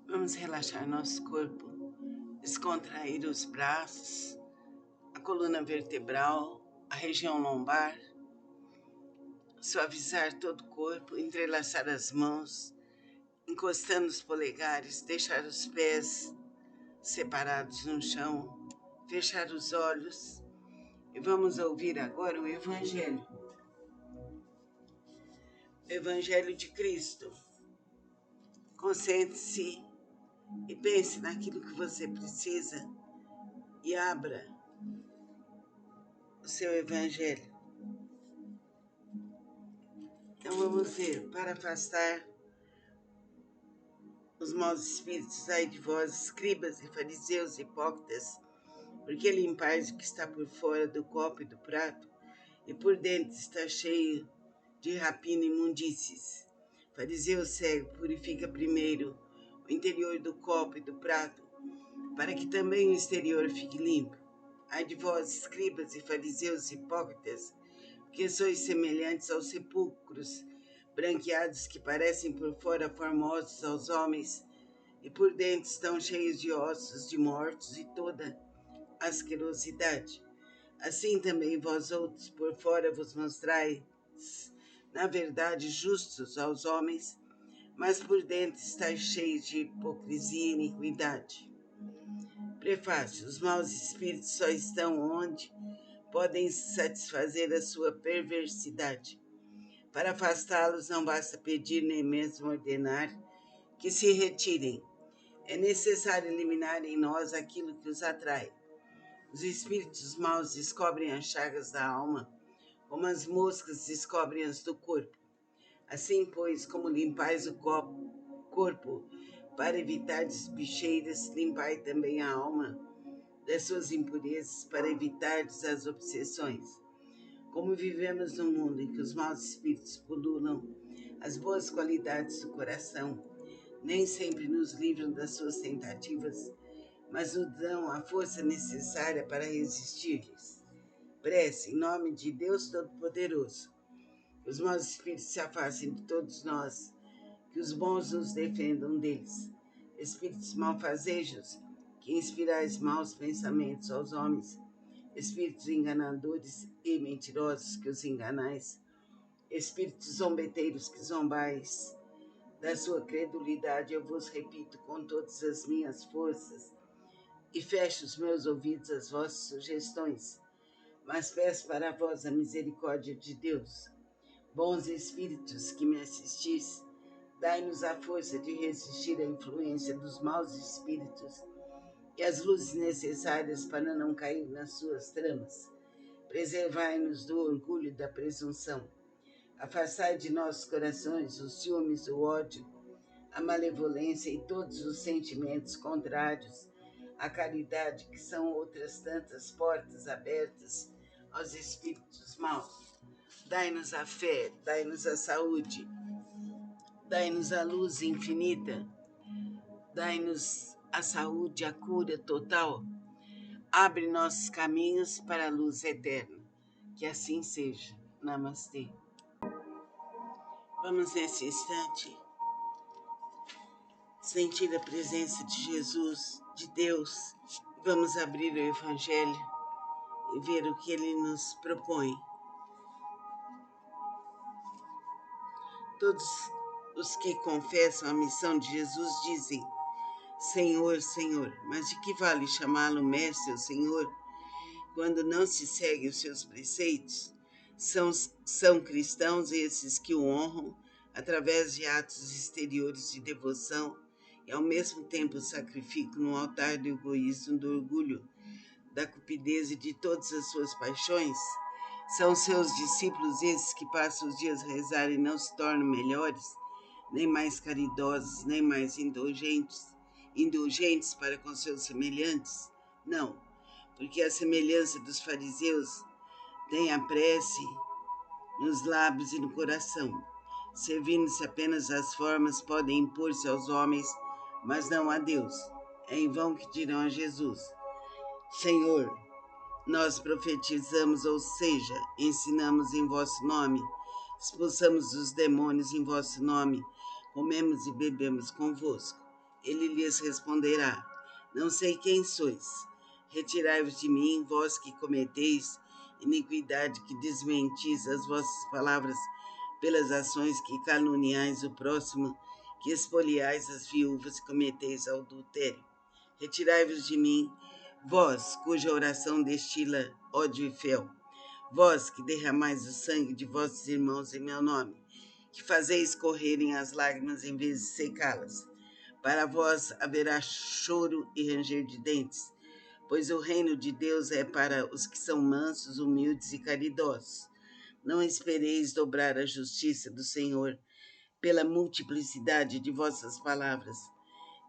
Vamos relaxar nosso corpo, descontrair os braços, a coluna vertebral, a região lombar, suavizar todo o corpo, entrelaçar as mãos, encostando os polegares, deixar os pés separados no chão, fechar os olhos e vamos ouvir agora o Evangelho. O Evangelho de Cristo. Concentre-se e pense naquilo que você precisa e abra o seu Evangelho. Então vamos ver, para afastar os maus espíritos, ai de vós, escribas e fariseus hipócritas, porque limpais o que está por fora do copo e do prato, e por dentro está cheio de rapina e imundícies. Fariseu cego, purifica primeiro o interior do copo e do prato, para que também o exterior fique limpo. Ai de vós, escribas e fariseus hipócritas, porque sois semelhantes aos sepulcros, branqueados que parecem por fora formosos aos homens, e por dentro estão cheios de ossos de mortos e toda asquerosidade. Assim também vós outros por fora vos mostrais, na verdade, justos aos homens, mas por dentro estáis cheios de hipocrisia e iniquidade. Prefácio: os maus espíritos só estão onde podem satisfazer a sua perversidade. Para afastá-los não basta pedir nem mesmo ordenar que se retirem. É necessário eliminar em nós aquilo que os atrai. Os espíritos maus descobrem as chagas da alma, como as moscas descobrem as do corpo. Assim, pois, como limpais o corpo para evitar bicheiras, limpai também a alma das suas impurezas para evitar as obsessões. Como vivemos num mundo em que os maus espíritos pululam as boas qualidades do coração, nem sempre nos livram das suas tentativas, mas nos dão a força necessária para resistir-lhes. Prece em nome de Deus Todo-Poderoso. Que os maus espíritos se afastem de todos nós, que os bons nos defendam deles. Espíritos malfazejos, que inspirais maus pensamentos aos homens, espíritos enganadores e mentirosos, que os enganais, espíritos zombeteiros, que zombais da sua credulidade, eu vos repito com todas as minhas forças, e fecho os meus ouvidos às vossas sugestões, mas peço para vós a misericórdia de Deus. Bons espíritos que me assistis, dai-nos a força de resistir à influência dos maus espíritos e as luzes necessárias para não cair nas suas tramas. Preservai-nos do orgulho e da presunção. Afastai de nossos corações os ciúmes, o ódio, a malevolência e todos os sentimentos contrários à caridade, que são outras tantas portas abertas aos espíritos maus. Dai-nos a fé, dai-nos a saúde, dai-nos a luz infinita, dai-nos a saúde, a cura total. Abre nossos caminhos para a luz eterna. Que assim seja. Namastê. Vamos nesse instante sentir a presença de Jesus, de Deus. Vamos abrir o Evangelho e ver o que ele nos propõe. Todos os que confessam a missão de Jesus dizem: Senhor, Senhor. Mas de que vale chamá-lo Mestre ou Senhor quando não se segue os seus preceitos? São cristãos esses que o honram através de atos exteriores de devoção e ao mesmo tempo sacrificam no altar do egoísmo, do orgulho, da cupidez e de todas as suas paixões? São seus discípulos esses que passam os dias a rezar e não se tornam melhores, nem mais caridosos, nem mais indulgentes para com seus semelhantes? Não, porque a semelhança dos fariseus tem a prece nos lábios e no coração. Servindo-se apenas às formas, podem impor-se aos homens, mas não a Deus. É em vão que dirão a Jesus: Senhor, nós profetizamos, ou seja, ensinamos em vosso nome, expulsamos os demônios em vosso nome, comemos e bebemos convosco. Ele lhes responderá: não sei quem sois. Retirai-vos de mim, vós que cometeis iniquidade, que desmentis as vossas palavras pelas ações, que caluniais o próximo, que espoliais as viúvas e cometeis adultério. Retirai-vos de mim, vós cuja oração destila ódio e fel, vós que derramais o sangue de vossos irmãos em meu nome, que fazeis correrem as lágrimas em vez de secá-las. Para vós haverá choro e ranger de dentes, pois o reino de Deus é para os que são mansos, humildes e caridosos. Não espereis dobrar a justiça do Senhor pela multiplicidade de vossas palavras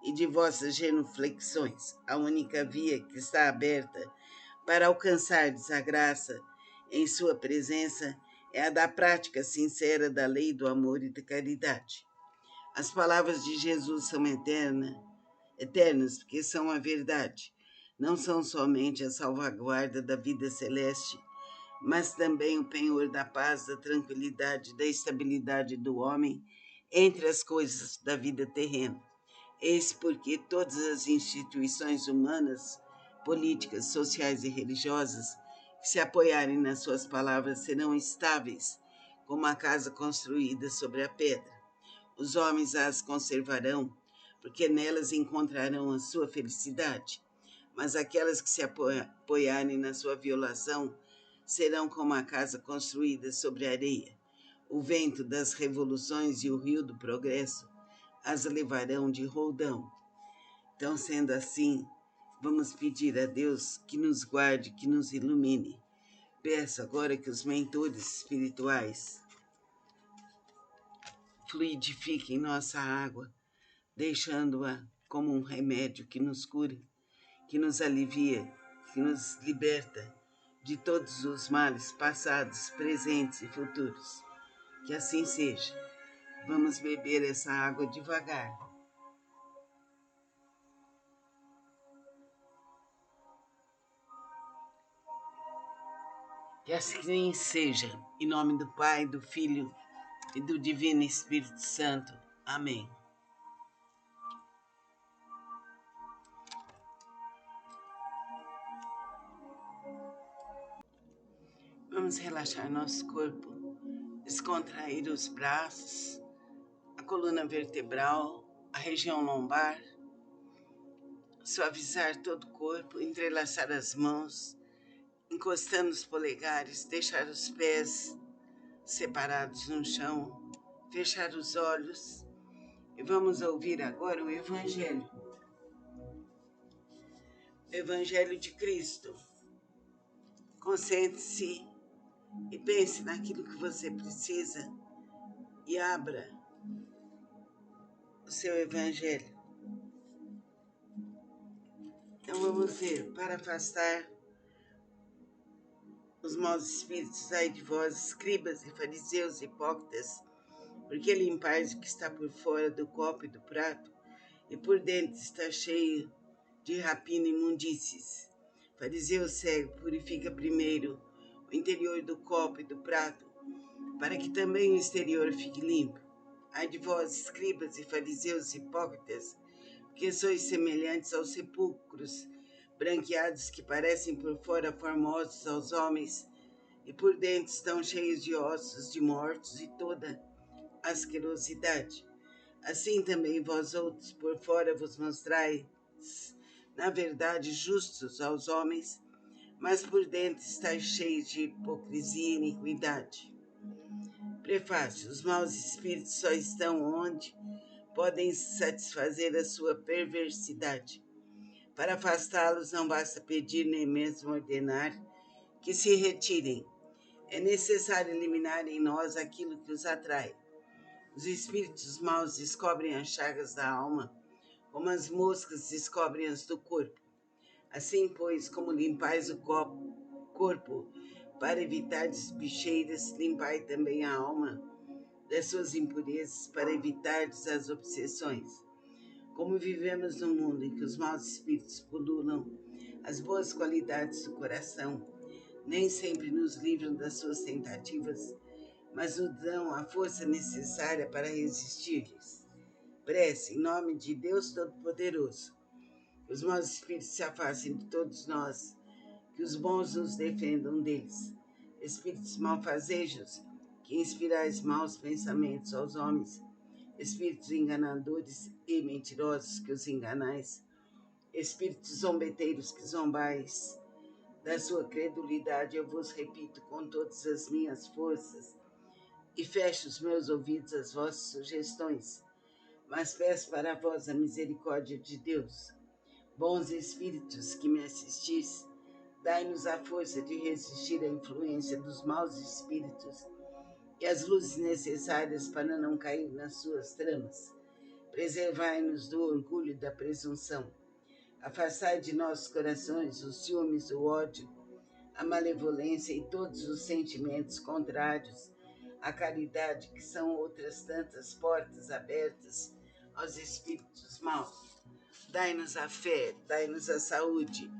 e de vossas genuflexões. A única via que está aberta para alcançardes a graça em sua presença é a da prática sincera da lei do amor e da caridade. As palavras de Jesus são eternas, porque são a verdade. Não são somente a salvaguarda da vida celeste, mas também o penhor da paz, da tranquilidade, da estabilidade do homem entre as coisas da vida terrena. Eis porque todas as instituições humanas, políticas, sociais e religiosas que se apoiarem nas suas palavras serão estáveis, como a casa construída sobre a pedra. Os homens as conservarão, porque nelas encontrarão a sua felicidade. Mas aquelas que se apoiarem na sua violação serão como a casa construída sobre a areia. O vento das revoluções e o rio do progresso as levarão de roldão. Então, sendo assim, vamos pedir a Deus que nos guarde, que nos ilumine. Peço agora que os mentores espirituais fluidifiquem nossa água, deixando-a como um remédio que nos cura, que nos alivia, que nos liberta de todos os males passados, presentes e futuros. Que assim seja. Vamos beber essa água devagar. Que assim seja. Em nome do Pai, do Filho e do Divino Espírito Santo. Amém. Vamos relaxar nosso corpo, descontrair os braços, a coluna vertebral, a região lombar, suavizar todo o corpo, entrelaçar as mãos, encostando os polegares, deixar os pés separados no chão, fechar os olhos e vamos ouvir agora o Evangelho. O Evangelho de Cristo. Concentre-se e pense naquilo que você precisa e abra o seu Evangelho. Então vamos ver, para afastar os maus espíritos, ai de vós, escribas e fariseus hipócritas, porque limpais o que está por fora do copo e do prato, e por dentro está cheio de rapina e imundícies. Fariseu cego, purifica primeiro o interior do copo e do prato, para que também o exterior fique limpo. Ai de vós, escribas e fariseus hipócritas, porque sois semelhantes aos sepulcros, branqueados que parecem por fora formosos aos homens, e por dentro estão cheios de ossos de mortos e toda asquerosidade. Assim também vós outros por fora vos mostrais, na verdade, justos aos homens, mas por dentro estáis cheios de hipocrisia e iniquidade. Prefácio: os maus espíritos só estão onde podem satisfazer a sua perversidade. Para afastá-los não basta pedir nem mesmo ordenar que se retirem. É necessário eliminar em nós aquilo que os atrai. Os espíritos maus descobrem as chagas da alma, como as moscas descobrem as do corpo. Assim, pois, como limpais o corpo para evitar bicheiras, limpai também a alma das suas impurezas para evitar as obsessões. Como vivemos num mundo em que os maus espíritos pululam as boas qualidades do coração, nem sempre nos livram das suas tentativas, mas nos dão a força necessária para resistir-lhes. Prece em nome de Deus Todo-Poderoso. Que os maus espíritos se afastem de todos nós, que os bons nos defendam deles. Espíritos malfazejos, que inspirais maus pensamentos aos homens, espíritos enganadores e mentirosos, que os enganais, espíritos zombeteiros, que zombais da sua credulidade, eu vos repito com todas as minhas forças, e fecho os meus ouvidos às vossas sugestões, mas peço para vós a misericórdia de Deus. Bons espíritos que me assistis, dai-nos a força de resistir à influência dos maus espíritos e as luzes necessárias para não cair nas suas tramas. Preservai-nos do orgulho e da presunção. Afastai de nossos corações os ciúmes, o ódio, a malevolência e todos os sentimentos contrários à caridade, que são outras tantas portas abertas aos espíritos maus. Dai-nos a fé, dai-nos a saúde,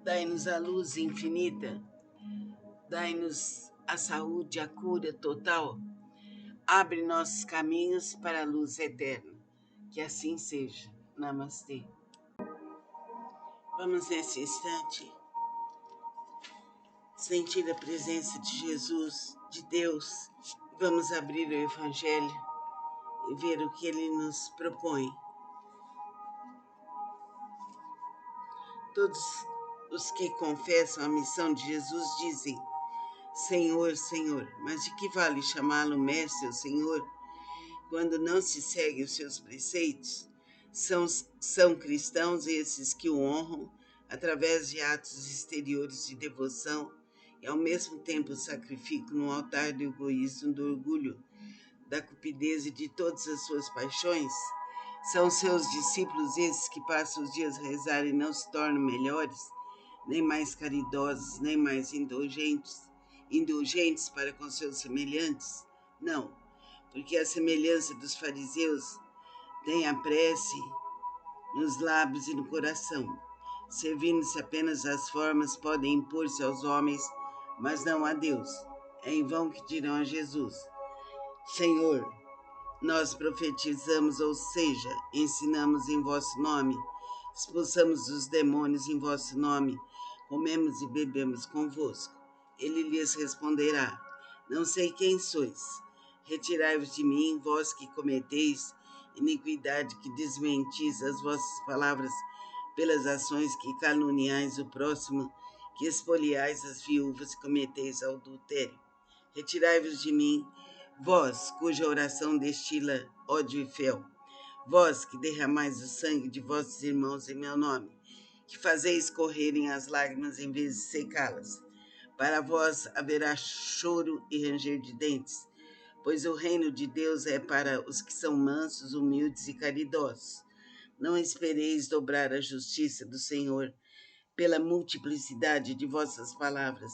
dai-nos a luz infinita, dai-nos a saúde, a cura total. Abre nossos caminhos para a luz eterna. Que assim seja. Namastê. Vamos nesse instante sentir a presença de Jesus, de Deus. Vamos abrir o Evangelho e ver o que ele nos propõe. Todos os que confessam a missão de Jesus dizem: Senhor, Senhor. Mas de que vale chamá-lo Mestre ou Senhor quando não se segue os seus preceitos? São cristãos esses que o honram através de atos exteriores de devoção e ao mesmo tempo sacrificam no altar do egoísmo, do orgulho, da cupidez e de todas as suas paixões? São seus discípulos esses que passam os dias a rezar e não se tornam melhores, nem mais caridosos, nem mais indulgentes para com seus semelhantes? Não, porque a semelhança dos fariseus tem a prece nos lábios e no coração. Servindo-se apenas às formas, podem impor-se aos homens, mas não a Deus. É em vão que dirão a Jesus: Senhor, nós profetizamos, ou seja, ensinamos em vosso nome, expulsamos os demônios em vosso nome, comemos e bebemos convosco. Ele lhes responderá: Não sei quem sois. Retirai-vos de mim, vós que cometeis iniquidade, que desmentis as vossas palavras pelas ações, que caluniais o próximo, que espoliais as viúvas e cometeis adultério. Retirai-vos de mim, vós cuja oração destila ódio e fel, vós que derramais o sangue de vossos irmãos em meu nome, que fazeis correrem as lágrimas em vez de secá-las. Para vós haverá choro e ranger de dentes, pois o reino de Deus é para os que são mansos, humildes e caridosos. Não espereis dobrar a justiça do Senhor pela multiplicidade de vossas palavras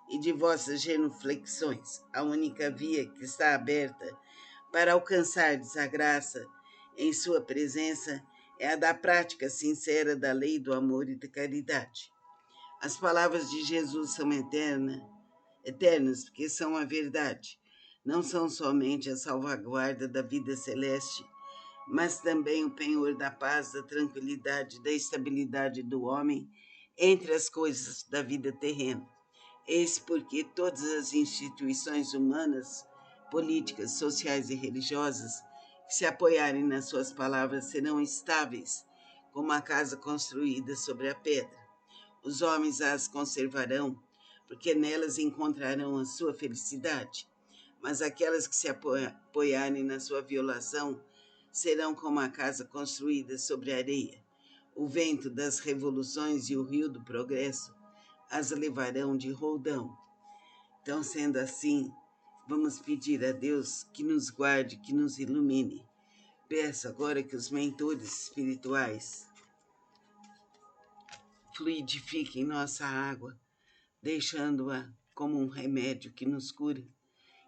e de vossas genuflexões. A única via que está aberta para alcançardes a graça em sua presença é a da prática sincera da lei do amor e da caridade. As palavras de Jesus são eternas, porque são a verdade. Não são somente a salvaguarda da vida celeste, mas também o penhor da paz, da tranquilidade, da estabilidade do homem entre as coisas da vida terrena. Eis porque todas as instituições humanas, políticas, sociais e religiosas que se apoiarem nas suas palavras serão estáveis, como a casa construída sobre a pedra. Os homens as conservarão, porque nelas encontrarão a sua felicidade, mas aquelas que se apoiarem na sua violação serão como a casa construída sobre a areia. O vento das revoluções e o rio do progresso as levarão de roldão. Então, sendo assim, vamos pedir a Deus que nos guarde, que nos ilumine. Peço agora que os mentores espirituais fluidifiquem nossa água, deixando-a como um remédio que nos cura,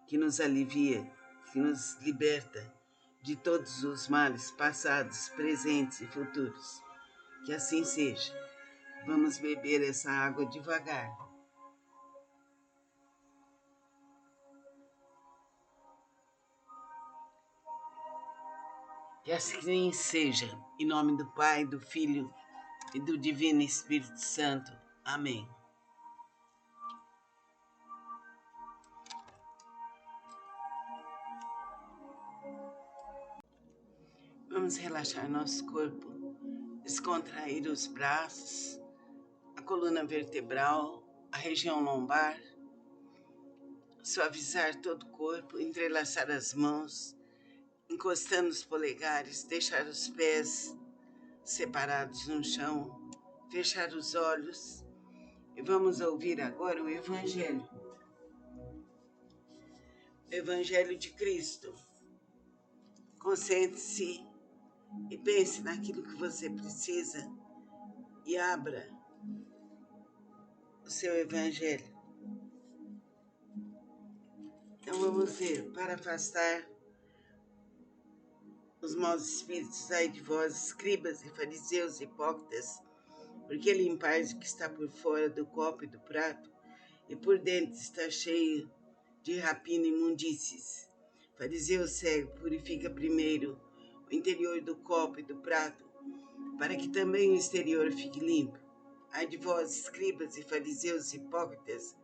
que nos alivia, que nos liberta de todos os males passados, presentes e futuros. Que assim seja. Vamos beber essa água devagar. Que assim seja, em nome do Pai, do Filho e do Divino Espírito Santo. Amém. Vamos relaxar nosso corpo, descontrair os braços, a coluna vertebral, a região lombar, suavizar todo o corpo, entrelaçar as mãos, encostando os polegares, deixar os pés separados no chão, fechar os olhos e vamos ouvir agora o Evangelho. O Evangelho de Cristo. Concentre-se e pense naquilo que você precisa e abra o seu Evangelho. Então vamos ver, para afastar os maus espíritos aí de vós, escribas e fariseus hipócritas, porque limpais o que está por fora do copo e do prato, e por dentro está cheio de rapina e imundícies. Fariseu cego, purifica primeiro o interior do copo e do prato, para que também o exterior fique limpo. Ai de vós, escribas e fariseus hipócritas,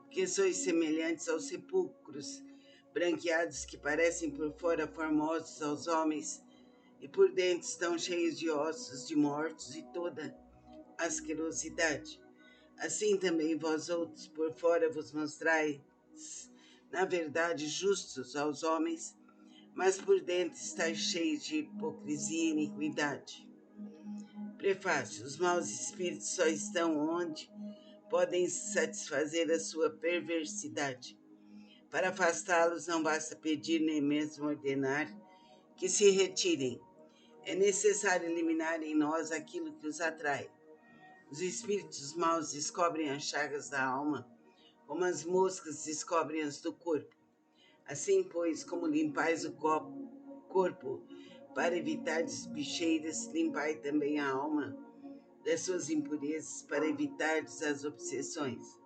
porque sois semelhantes aos sepulcros, branqueados que parecem por fora formosos aos homens, e por dentro estão cheios de ossos de mortos e toda asquerosidade. Assim também vós outros por fora vos mostrais, na verdade, justos aos homens, mas por dentro estáis cheios de hipocrisia e iniquidade. Prefácio: os maus espíritos só estão onde podem satisfazer a sua perversidade. Para afastá-los não basta pedir nem mesmo ordenar que se retirem. É necessário eliminar em nós aquilo que os atrai. Os espíritos maus descobrem as chagas da alma, como as moscas descobrem as do corpo. Assim, pois, como limpais o corpo para evitar bicheiras, limpai também a alma das suas impurezas para evitar as obsessões.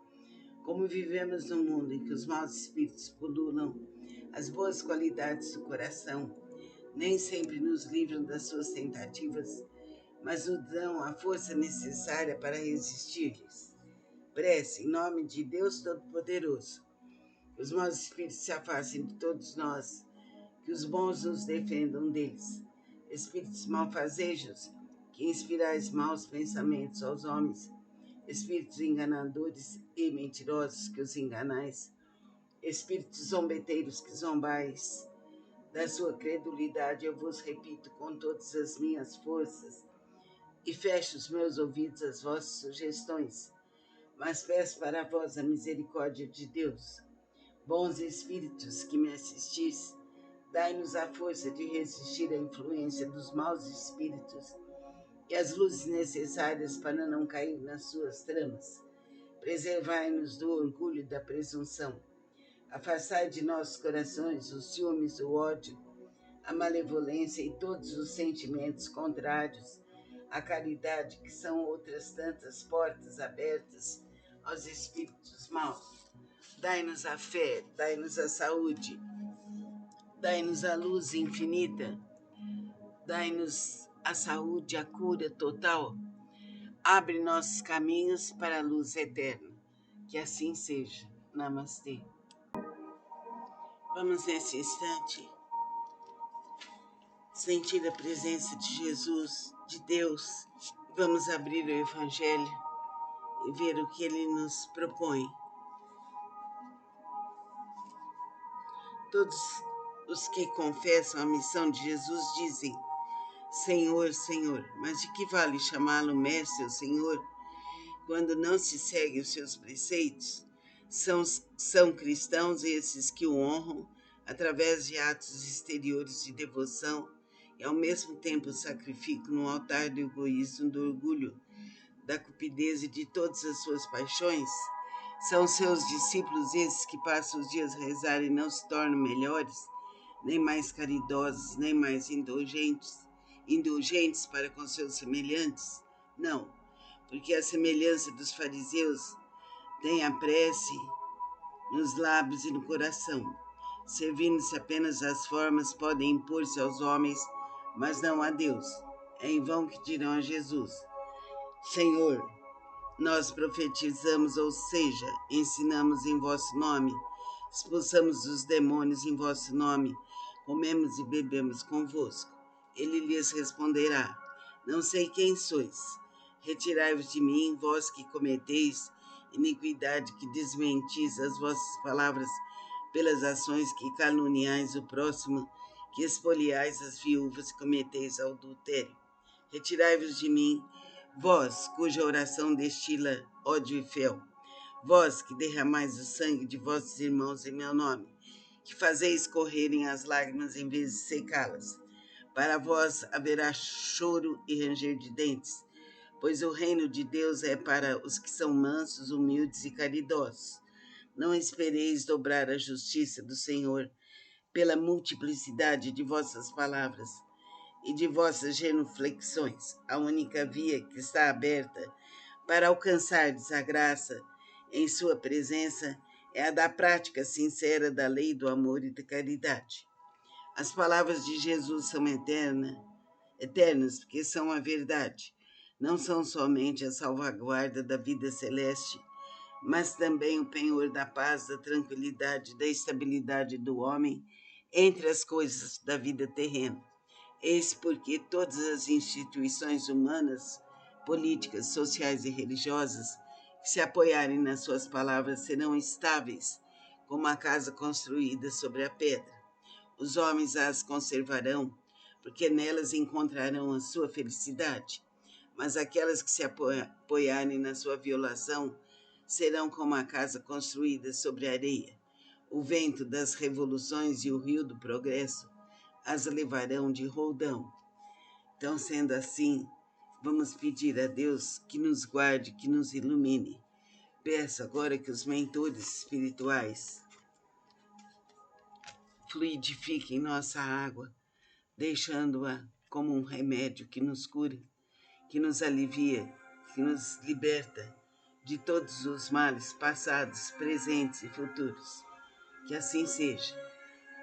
Como vivemos num mundo em que os maus espíritos pululam as boas qualidades do coração, nem sempre nos livram das suas tentativas, mas nos dão a força necessária para resistir-lhes. Prece em nome de Deus Todo-Poderoso. Que os maus espíritos se afastem de todos nós, que os bons nos defendam deles. Espíritos malfazejos, que inspirais maus pensamentos aos homens, espíritos enganadores e mentirosos, que os enganais, espíritos zombeteiros, que zombais da sua credulidade, eu vos repito com todas as minhas forças, e fecho os meus ouvidos às vossas sugestões, mas peço para vós a misericórdia de Deus. Bons espíritos que me assistis, dai-nos a força de resistir à influência dos maus espíritos e as luzes necessárias para não cair nas suas tramas. Preservai-nos do orgulho e da presunção. Afastai de nossos corações os ciúmes, o ódio, a malevolência e todos os sentimentos contrários à caridade, que são outras tantas portas abertas aos espíritos maus. Dai-nos a fé, dai-nos a saúde, dai-nos a luz infinita, dai-nos a saúde, a cura total. Abre nossos caminhos para a luz eterna. Que assim seja. Namastê. Vamos nesse instante sentir a presença de Jesus, de Deus. Vamos abrir o Evangelho e ver o que ele nos propõe. Todos os que confessam a missão de Jesus dizem: Senhor, Senhor, mas de que vale chamá-lo Mestre ou Senhor quando não se seguem os seus preceitos? São cristãos esses que o honram através de atos exteriores de devoção e ao mesmo tempo sacrificam no altar do egoísmo, do orgulho, da cupidez e de todas as suas paixões? São seus discípulos esses que passam os dias a rezar e não se tornam melhores, nem mais caridosos, nem mais indulgentes para com seus semelhantes? Não, porque a semelhança dos fariseus tem a prece nos lábios e no coração. Servindo-se apenas das formas, podem impor-se aos homens mas não a Deus. É em vão que dirão a Jesus: Senhor, nós profetizamos, ou seja, ensinamos em vosso nome, expulsamos os demônios em vosso nome, comemos e bebemos convosco. Ele lhes responderá: Não sei quem sois. Retirai-vos de mim, vós que cometeis iniquidade, que desmentis as vossas palavras pelas ações, que caluniais o próximo, que espoliais as viúvas e cometeis adultério. Retirai-vos de mim, vós cuja oração destila ódio e fel, vós que derramais o sangue de vossos irmãos em meu nome, que fazeis correrem as lágrimas em vez de secá-las. Para vós haverá choro e ranger de dentes, pois o reino de Deus é para os que são mansos, humildes e caridosos. Não espereis dobrar a justiça do Senhor pela multiplicidade de vossas palavras e de vossas genuflexões. A única via que está aberta para alcançardes a graça em sua presença é a da prática sincera da lei do amor e da caridade. As palavras de Jesus são eternas, porque são a verdade. Não são somente a salvaguarda da vida celeste, mas também o penhor da paz, da tranquilidade, da estabilidade do homem entre as coisas da vida terrena. Eis porque todas as instituições humanas, políticas, sociais e religiosas que se apoiarem nas suas palavras serão estáveis, como a casa construída sobre a pedra. Os homens as conservarão, porque nelas encontrarão a sua felicidade. Mas aquelas que se apoiarem na sua violação serão como a casa construída sobre a areia. O vento das revoluções e o rio do progresso as levarão de roldão. Então, sendo assim, vamos pedir a Deus que nos guarde, que nos ilumine. Peço agora que os mentores espirituais fluidifiquem nossa água, deixando-a como um remédio que nos cura, que nos alivia, que nos liberta de todos os males passados, presentes e futuros. Que assim seja.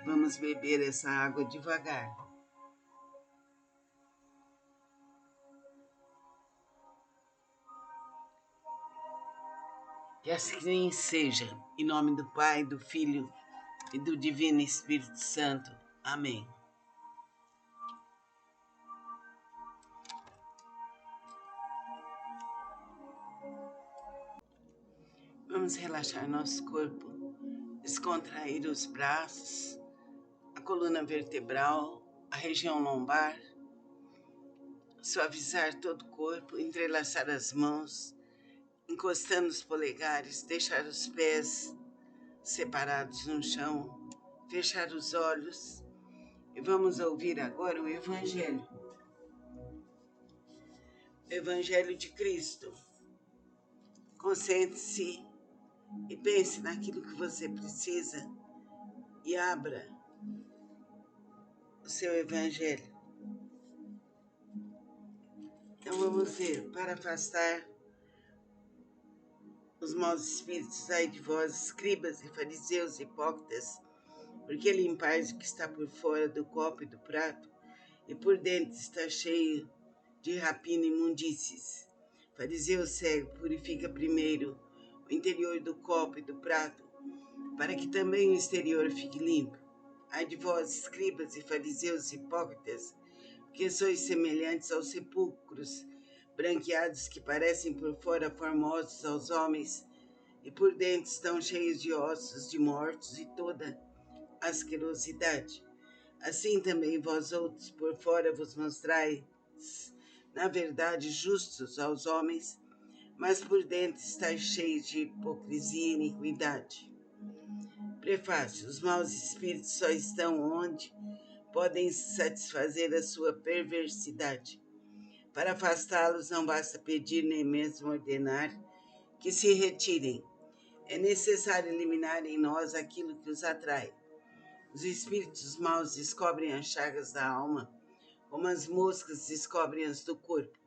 Vamos beber essa água devagar. Que assim seja, em nome do Pai, do Filho e do Divino Espírito Santo. Amém. Vamos relaxar nosso corpo, descontrair os braços, a coluna vertebral, a região lombar, suavizar todo o corpo, entrelaçar as mãos, encostando os polegares, deixar os pés separados no chão, fechar os olhos e vamos ouvir agora o Evangelho. O Evangelho de Cristo. Concentre-se e pense naquilo que você precisa e abra o seu Evangelho. Então vamos ver, para afastar os maus espíritos, ai de vós, escribas e fariseus hipócritas, porque limpais o que está por fora do copo e do prato, e por dentro está cheio de rapina e imundícies. Fariseu cego, purifica primeiro o interior do copo e do prato, para que também o exterior fique limpo. Ai de vós, escribas e fariseus hipócritas, porque sois semelhantes aos sepulcros, branqueados que parecem por fora formosos aos homens, e por dentro estão cheios de ossos de mortos e toda asquerosidade. Assim também vós outros por fora vos mostrais, na verdade, justos aos homens, mas por dentro estáis cheios de hipocrisia e iniquidade. Prefácio: os maus espíritos só estão onde podem satisfazer a sua perversidade. Para afastá-los não basta pedir nem mesmo ordenar que se retirem. É necessário eliminar em nós aquilo que os atrai. Os espíritos maus descobrem as chagas da alma, como as moscas descobrem as do corpo.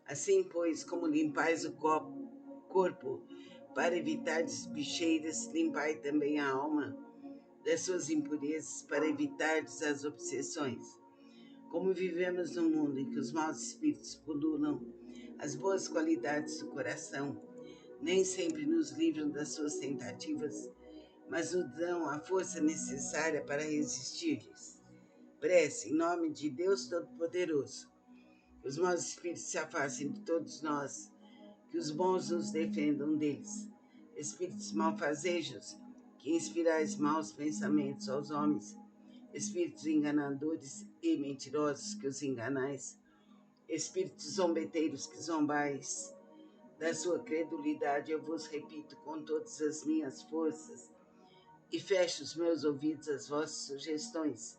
Assim, pois, como limpais o corpo para evitar bicheiras, limpai também a alma das suas impurezas para evitar as obsessões. Como vivemos num mundo em que os maus espíritos pululam as boas qualidades do coração, nem sempre nos livram das suas tentativas, mas nos dão a força necessária para resistir-lhes. Prece em nome de Deus Todo-Poderoso. Que os maus espíritos se afastem de todos nós, que os bons nos defendam deles. Espíritos malfazejos, que inspirais maus pensamentos aos homens, espíritos enganadores e mentirosos, que os enganais, espíritos zombeteiros, que zombais da sua credulidade, eu vos repito com todas as minhas forças, e fecho os meus ouvidos às vossas sugestões,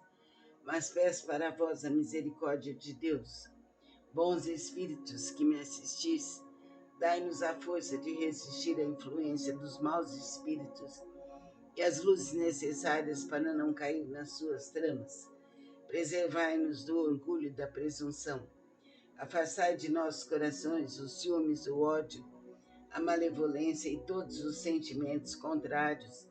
mas peço para vós a misericórdia de Deus. Bons espíritos que me assistis, dai-nos a força de resistir à influência dos maus espíritos e as luzes necessárias para não cair nas suas tramas. Preservai-nos do orgulho e da presunção. Afastai de nossos corações os ciúmes, o ódio, a malevolência e todos os sentimentos contrários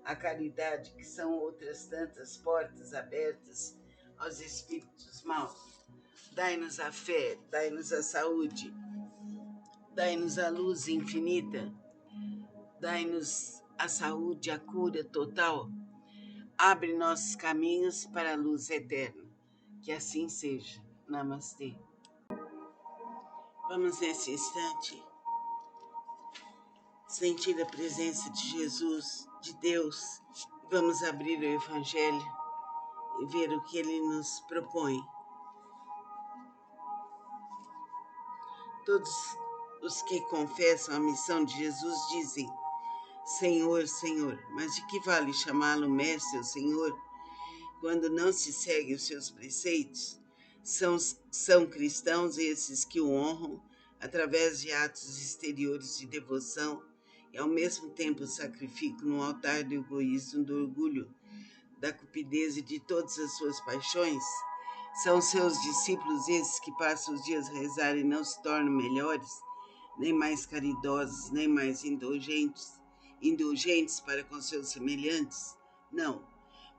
à caridade, que são outras tantas portas abertas aos espíritos maus. Dai-nos a fé, dai-nos a saúde, dai-nos a luz infinita, dai-nos a saúde, a cura total. Abre nossos caminhos para a luz eterna. Que assim seja. Namastê. Vamos nesse instante sentir a presença de Jesus, de Deus. Vamos abrir o Evangelho e ver o que ele nos propõe. Todos os que confessam a missão de Jesus dizem: Senhor, Senhor. Mas de que vale chamá-lo Mestre ou Senhor quando não se segue os seus preceitos? São cristãos esses que o honram através de atos exteriores de devoção e ao mesmo tempo sacrificam no altar do egoísmo, do orgulho, da cupidez e de todas as suas paixões? São seus discípulos esses que passam os dias a rezar e não se tornam melhores, nem mais caridosos, nem mais indulgentes para com seus semelhantes? Não,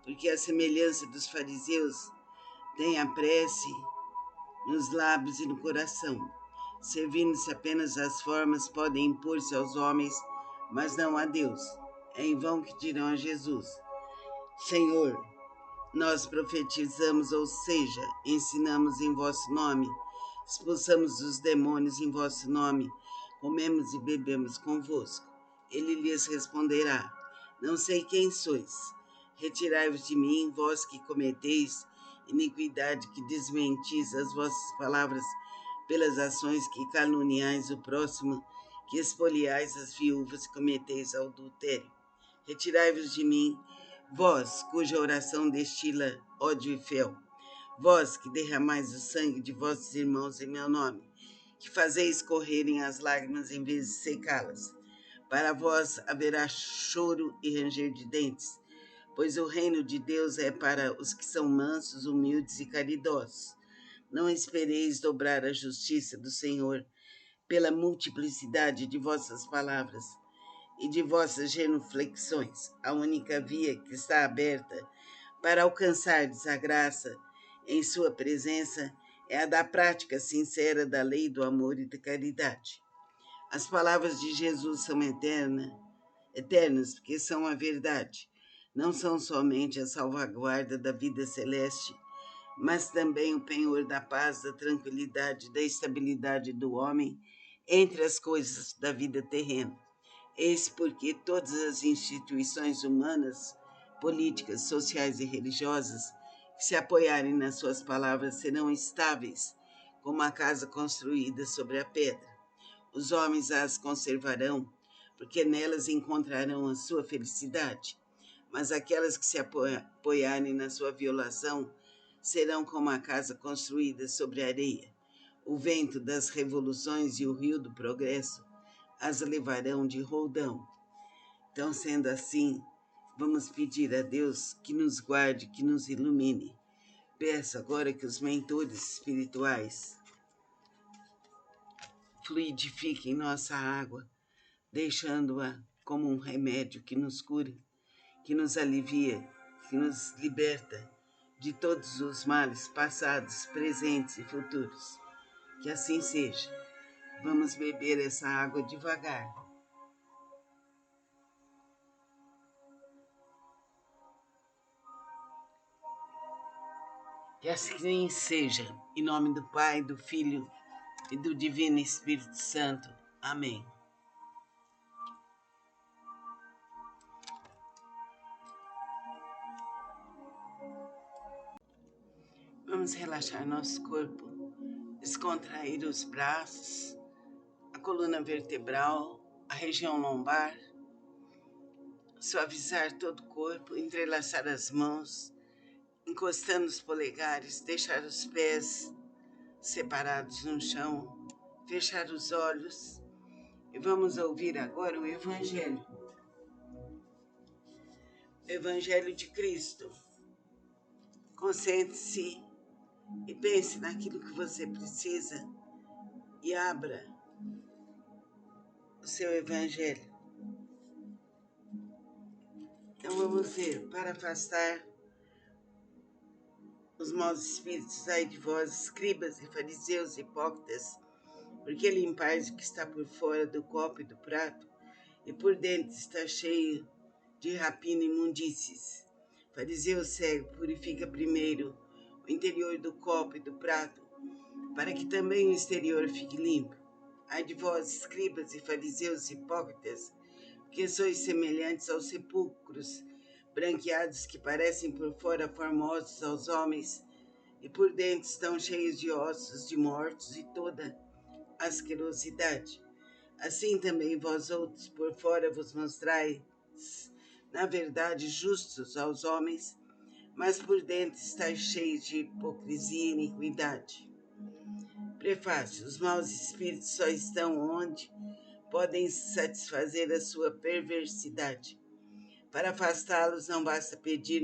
porque a semelhança dos fariseus tem a prece nos lábios e no coração. Servindo-se apenas das formas, podem impor-se aos homens, mas não a Deus. É em vão que dirão a Jesus: Senhor, nós profetizamos, ou seja, ensinamos em vosso nome, expulsamos os demônios em vosso nome, comemos e bebemos convosco. Ele lhes responderá: Não sei quem sois. Retirai-vos de mim, vós que cometeis iniquidade, que desmentis as vossas palavras pelas ações, que caluniais o próximo, que espoliais as viúvas e cometeis adultério. Retirai-vos de mim, vós cuja oração destila ódio e fel, vós que derramais o sangue de vossos irmãos em meu nome, que fazeis correrem as lágrimas em vez de secá-las. Para vós haverá choro e ranger de dentes, pois o reino de Deus é para os que são mansos, humildes e caridosos. Não espereis dobrar a justiça do Senhor pela multiplicidade de vossas palavras e de vossas genuflexões. A única via que está aberta para alcançardes a graça em sua presença é a da prática sincera da lei do amor e da caridade. As palavras de Jesus são eternas, porque são a verdade. Não são somente a salvaguarda da vida celeste, mas também o penhor da paz, da tranquilidade, da estabilidade do homem entre as coisas da vida terrena. Eis porque todas as instituições humanas, políticas, sociais e religiosas que se apoiarem nas suas palavras serão estáveis, como a casa construída sobre a pedra. Os homens as conservarão, porque nelas encontrarão a sua felicidade. Mas aquelas que se apoiarem na sua violação serão como a casa construída sobre a areia. O vento das revoluções e o rio do progresso as levarão de roldão. Então, sendo assim, vamos pedir a Deus que nos guarde, que nos ilumine. Peço agora que os mentores espirituais fluidifiquem nossa água, deixando-a como um remédio que nos cura, que nos alivia, que nos liberta, de todos os males passados, presentes e futuros. Que assim seja. Vamos beber essa água devagar. Que assim seja, em nome do Pai, do Filho e do Divino Espírito Santo. Amém. Vamos relaxar nosso corpo, descontrair os braços, a coluna vertebral, a região lombar, suavizar todo o corpo, entrelaçar as mãos, encostando os polegares, deixar os pés separados no chão, fechar os olhos e vamos ouvir agora o Evangelho. O Evangelho de Cristo. Concentre-se e pense naquilo que você precisa e abra o seu Evangelho. Então vamos ver, para afastar os maus espíritos, ai de vós, escribas e fariseus hipócritas, porque limpais o que está por fora do copo e do prato, e por dentro está cheio de rapina e imundícies. Fariseu cego, purifica primeiro o interior do copo e do prato, para que também o exterior fique limpo. Ai de vós, escribas e fariseus hipócritas, porque sois semelhantes aos sepulcros, branqueados que parecem por fora formosos aos homens, e por dentro estão cheios de ossos de mortos e toda asquerosidade. Assim também vós outros por fora vos mostrais, na verdade, justos aos homens, mas por dentro estáis cheios de hipocrisia e iniquidade. Prefácio: os maus espíritos só estão onde podem satisfazer a sua perversidade. Para afastá-los não basta pedir